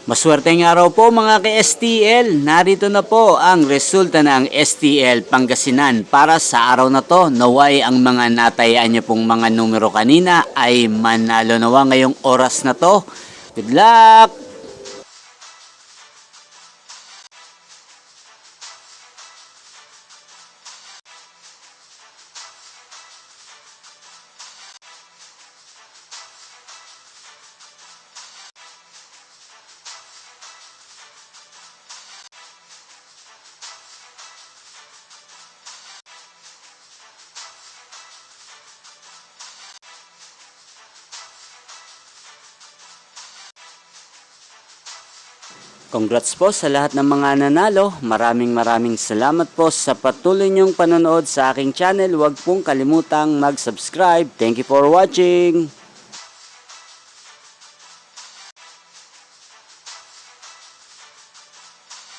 Maswerteng araw po mga ka-STL. Narito na po ang resulta ng STL Pangasinan para sa araw na to. Naway ang mga natayaan niyo pong mga numero kanina ay manalo nawa ngayong oras na to. Good luck! Congrats po sa lahat ng mga nanalo. Maraming salamat po sa patuloy niyong panonood sa aking channel. Huwag pong kalimutang mag-subscribe. Thank you for watching.